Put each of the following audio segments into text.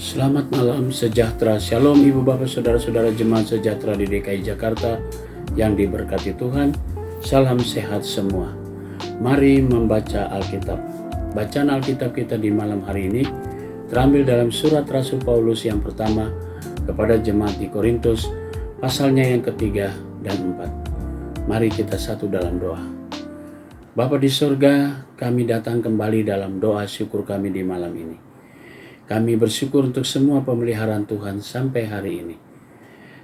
Selamat malam sejahtera, shalom ibu bapak saudara-saudara jemaat sejahtera di DKI Jakarta yang diberkati Tuhan. Salam sehat semua. Mari membaca Alkitab. Bacaan Alkitab kita di malam hari ini terambil dalam surat Rasul Paulus yang pertama kepada jemaat di Korintus, pasalnya yang ketiga dan 4. Mari kita satu dalam doa. Bapa di surga, kami datang kembali dalam doa syukur kami di malam ini. Kami bersyukur untuk semua pemeliharaan Tuhan sampai hari ini.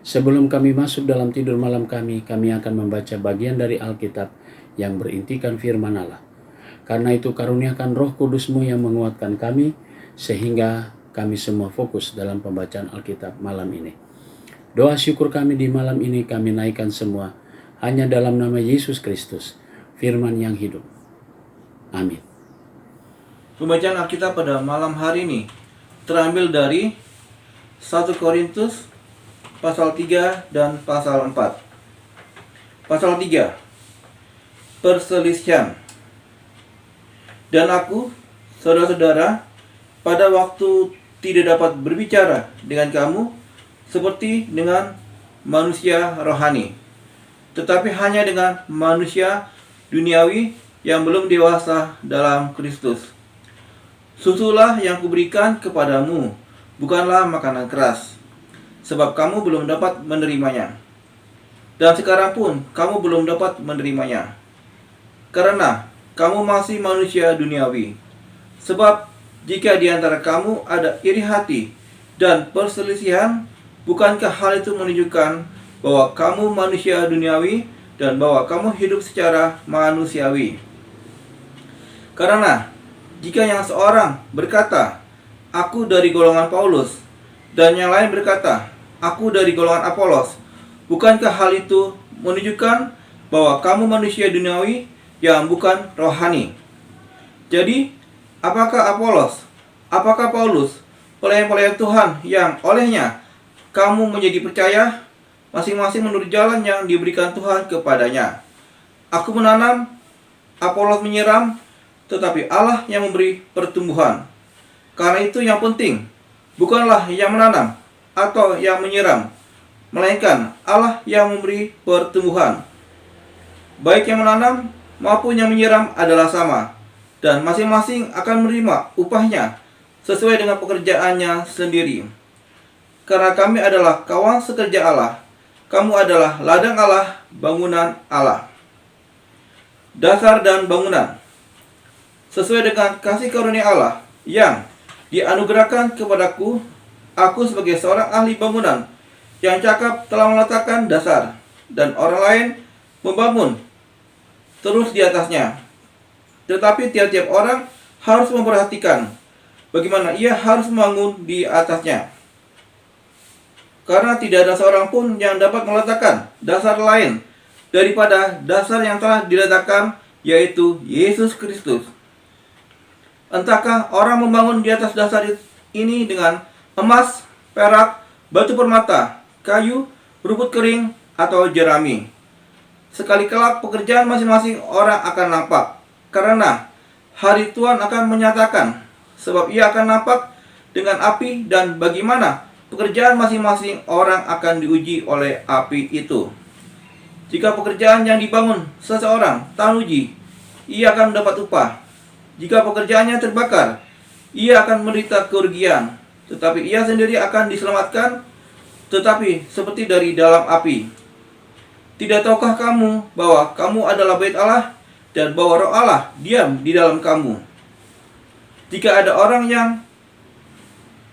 Sebelum kami masuk dalam tidur malam kami akan membaca bagian dari Alkitab yang berintikan firman Allah. Karena itu karuniakan Roh Kudus-Mu yang menguatkan kami, sehingga kami semua fokus dalam pembacaan Alkitab malam ini. Doa syukur kami di malam ini kami naikkan semua hanya dalam nama Yesus Kristus, firman yang hidup. Amin. Pembacaan Alkitab pada malam hari ini terambil dari 1 Korintus pasal 3 dan pasal 4. Pasal 3, perselisihan. Dan aku, saudara-saudara, pada waktu tidak dapat berbicara dengan kamu seperti dengan manusia rohani, tetapi hanya dengan manusia duniawi yang belum dewasa dalam Kristus. Susulah yang kuberikan kepadamu, bukanlah makanan keras, sebab kamu belum dapat menerimanya. Dan sekarang pun kamu belum dapat menerimanya, karena kamu masih manusia duniawi. Sebab jika di antara kamu ada iri hati dan perselisihan, bukankah hal itu menunjukkan bahwa kamu manusia duniawi dan bahwa kamu hidup secara manusiawi? Karena jika yang seorang berkata, aku dari golongan Paulus, dan yang lain berkata, aku dari golongan Apolos, bukankah hal itu menunjukkan bahwa kamu manusia duniawi yang bukan rohani? Jadi, apakah Apolos, apakah Paulus, pelayan-pelayan Tuhan yang olehnya kamu menjadi percaya, masing-masing menurut jalan yang diberikan Tuhan kepadanya? Aku menanam, Apolos menyiram, tetapi Allah yang memberi pertumbuhan. Karena itu yang penting bukanlah yang menanam atau yang menyiram, melainkan Allah yang memberi pertumbuhan. Baik yang menanam maupun yang menyiram adalah sama, dan masing-masing akan menerima upahnya sesuai dengan pekerjaannya sendiri. Karena kami adalah kawan sekerja Allah, kamu adalah ladang Allah, bangunan Allah. Dasar dan bangunan sesuai dengan kasih karunia Allah yang dianugerahkan kepadaku, aku sebagai seorang ahli bangunan yang cakap telah meletakkan dasar, dan orang lain membangun terus di atasnya. Tetapi tiap-tiap orang harus memperhatikan bagaimana ia harus membangun di atasnya. Karena tidak ada seorang pun yang dapat meletakkan dasar lain daripada dasar yang telah diletakkan, yaitu Yesus Kristus. Entahkah orang membangun di atas dasar ini dengan emas, perak, batu permata, kayu, rumput kering, atau jerami. Sekali kelak pekerjaan masing-masing orang akan nampak, karena hari Tuhan akan menyatakan, sebab ia akan nampak dengan api, dan bagaimana pekerjaan masing-masing orang akan diuji oleh api itu. Jika pekerjaan yang dibangun seseorang tahan uji, ia akan mendapat upah. Jika pekerjaannya terbakar, ia akan menderita kerugian, tetapi ia sendiri akan diselamatkan, tetapi seperti dari dalam api. Tidak tahukah kamu bahwa kamu adalah bait Allah, dan bahwa Roh Allah diam di dalam kamu? Jika ada orang yang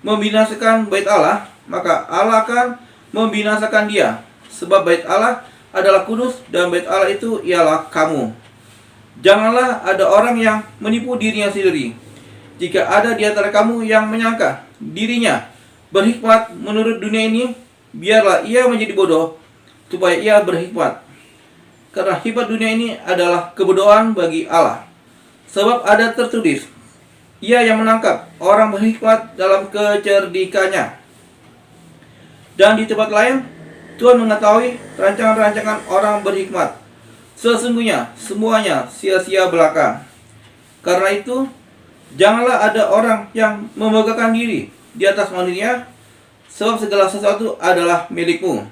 membinasakan bait Allah, maka Allah akan membinasakan dia, sebab bait Allah adalah kudus, dan bait Allah itu ialah kamu. Janganlah ada orang yang menipu dirinya sendiri. Jika ada di antara kamu yang menyangka dirinya berhikmat menurut dunia ini, biarlah ia menjadi bodoh, supaya ia berhikmat. Karena hikmat dunia ini adalah kebodohan bagi Allah. Sebab ada tertulis, ia yang menangkap orang berhikmat dalam kecerdikannya. Dan di tempat lain, Tuhan mengetahui rancangan-rancangan orang berhikmat. Sesungguhnya semuanya sia-sia belaka. Karena itu, janganlah ada orang yang membanggakan diri di atas manusia, sebab segala sesuatu adalah milikmu.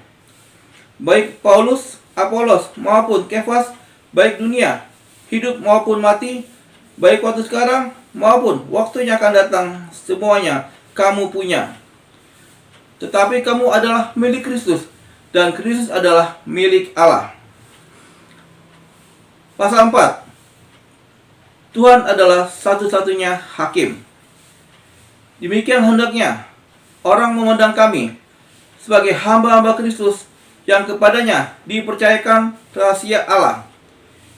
Baik Paulus, Apolos maupun Kefas, baik dunia, hidup maupun mati, baik waktu sekarang maupun waktu yang akan datang, semuanya kamu punya. Tetapi kamu adalah milik Kristus, dan Kristus adalah milik Allah. Pasal 4. Tuhan adalah satu-satunya hakim. Demikian hendaknya orang memandang kami sebagai hamba-hamba Kristus yang kepadanya dipercayakan rahasia Allah,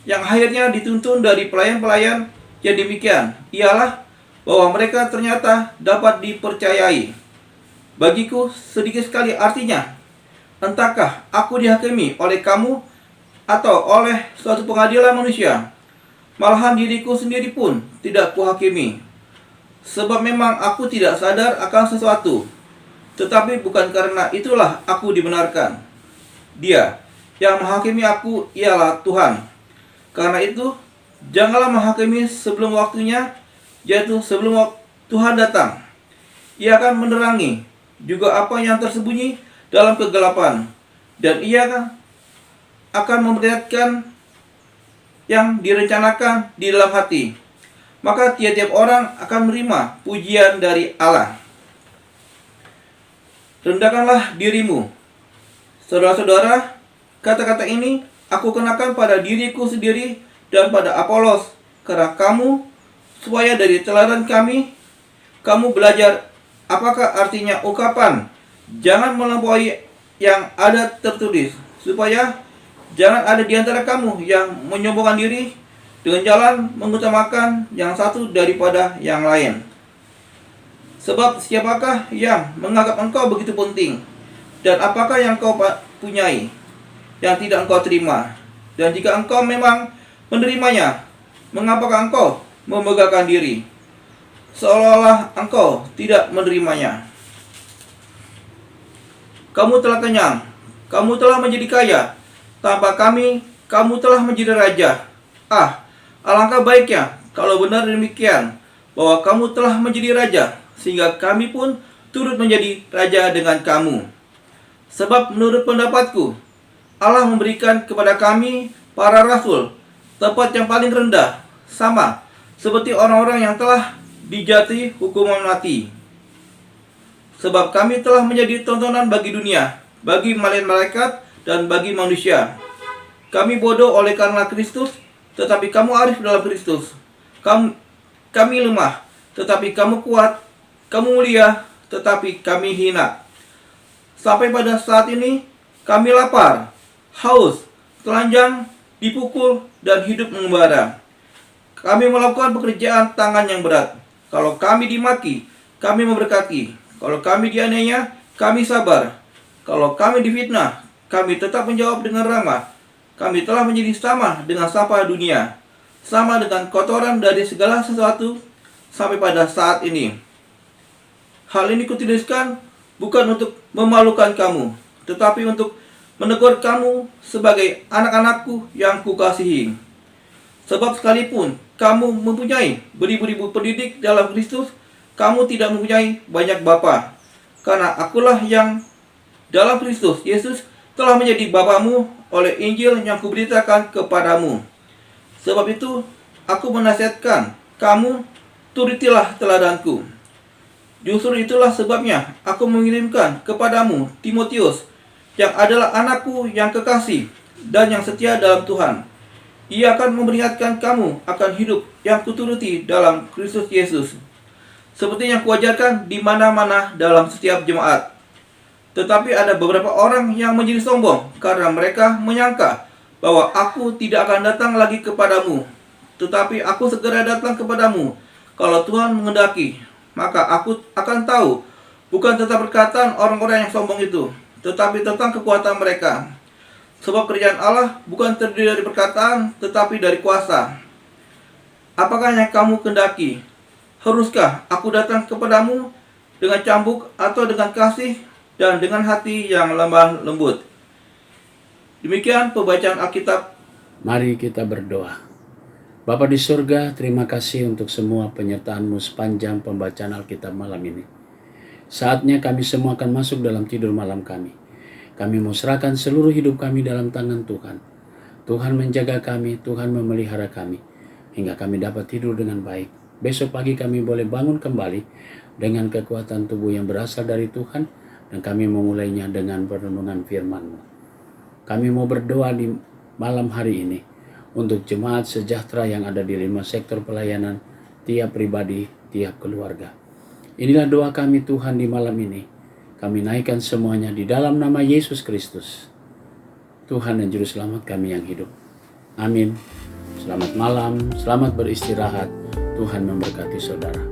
yang akhirnya dituntun dari pelayan-pelayan yang demikian ialah bahwa mereka ternyata dapat dipercayai. Bagiku sedikit sekali artinya, entahkah aku dihakimi oleh kamu atau oleh suatu pengadilan manusia. Malahan diriku sendiri pun tidak kuhakimi, sebab memang aku tidak sadar akan sesuatu. Tetapi bukan karena itulah aku dibenarkan. Dia yang menghakimi aku ialah Tuhan. Karena itu, janganlah menghakimi sebelum waktunya, yaitu sebelum Tuhan datang. Ia akan menerangi juga apa yang tersembunyi dalam kegelapan, dan ia akan memperlihatkan yang direncanakan di dalam hati. Maka tiap-tiap orang akan menerima pujian dari Allah. Rendahkanlah dirimu. Saudara-saudara, kata-kata ini aku kenakan pada diriku sendiri dan pada Apolos, karena kamu, supaya dari teladan kami, kamu belajar apakah artinya ungkapan jangan melampaui yang ada tertulis, supaya jangan ada di antara kamu yang menyombongkan diri dengan jalan mengutamakan yang satu daripada yang lain. Sebab siapakah yang menganggap engkau begitu penting? Dan apakah yang kau punyai yang tidak engkau terima? Dan jika engkau memang menerimanya, mengapakah engkau memegahkan diri seolah-olah engkau tidak menerimanya? Kamu telah kenyang, kamu telah menjadi kaya. Tanpa kami, kamu telah menjadi raja. Alangkah baiknya kalau benar demikian, bahwa kamu telah menjadi raja, sehingga kami pun turut menjadi raja dengan kamu. Sebab menurut pendapatku, Allah memberikan kepada kami, para rasul, tempat yang paling rendah, sama seperti orang-orang yang telah dijatuhi hukuman mati. Sebab kami telah menjadi tontonan bagi dunia, bagi malaikat dan bagi manusia. Kami bodoh oleh karena Kristus, tetapi kamu arif dalam Kristus. Kami lemah, tetapi kamu kuat. Kamu mulia, tetapi kami hina. Sampai pada saat ini, kami lapar, haus, telanjang, dipukul, dan hidup mengembara. Kami melakukan pekerjaan tangan yang berat. Kalau kami dimaki, kami memberkati. Kalau kami dianiaya, kami sabar. Kalau kami difitnah, kami tetap menjawab dengan ramah. Kami telah menjadi sama dengan sampah dunia, sama dengan kotoran dari segala sesuatu sampai pada saat ini. Hal ini kutuliskan bukan untuk memalukan kamu, tetapi untuk menegur kamu sebagai anak-anakku yang kukasihi. Sebab sekalipun kamu mempunyai beribu-ribu pendidik dalam Kristus, kamu tidak mempunyai banyak bapa. Karena akulah yang dalam Kristus Yesus telah menjadi bapamu oleh Injil yang kuberitakan kepadamu. Sebab itu, aku menasihatkan kamu, turutilah teladanku. Justru itulah sebabnya aku mengirimkan kepadamu Timotius, yang adalah anakku yang kekasih dan yang setia dalam Tuhan. Ia akan memperingatkan kamu akan hidup yang kuturuti dalam Kristus Yesus, seperti yang kuajarkan di mana-mana dalam setiap jemaat. Tetapi ada beberapa orang yang menjadi sombong karena mereka menyangka bahwa aku tidak akan datang lagi kepadamu. Tetapi aku segera datang kepadamu kalau Tuhan menghendaki. Maka aku akan tahu bukan tentang perkataan orang-orang yang sombong itu, tetapi tentang kekuatan mereka. Sebab kerjaan Allah bukan terdiri dari perkataan, tetapi dari kuasa. Apakah yang kamu kehendaki? Haruskah aku datang kepadamu dengan cambuk atau dengan kasih dan dengan hati yang lemah lembut? Demikian pembacaan Alkitab. Mari kita berdoa. Bapa di surga, terima kasih untuk semua penyertaan-Mu sepanjang pembacaan Alkitab malam ini. Saatnya kami semua akan masuk dalam tidur malam kami. Kami mau serahkan seluruh hidup kami dalam tangan Tuhan. Tuhan menjaga kami, Tuhan memelihara kami, hingga kami dapat tidur dengan baik. Besok pagi kami boleh bangun kembali dengan kekuatan tubuh yang berasal dari Tuhan, dan kami memulainya dengan perenungan firman-Mu. Kami mau berdoa di malam hari ini untuk jemaat sejahtera yang ada di 5 sektor pelayanan, tiap pribadi, tiap keluarga. Inilah doa kami Tuhan di malam ini. Kami naikkan semuanya di dalam nama Yesus Kristus, Tuhan dan Juru Selamat kami yang hidup. Amin. Selamat malam, selamat beristirahat. Tuhan memberkati saudara.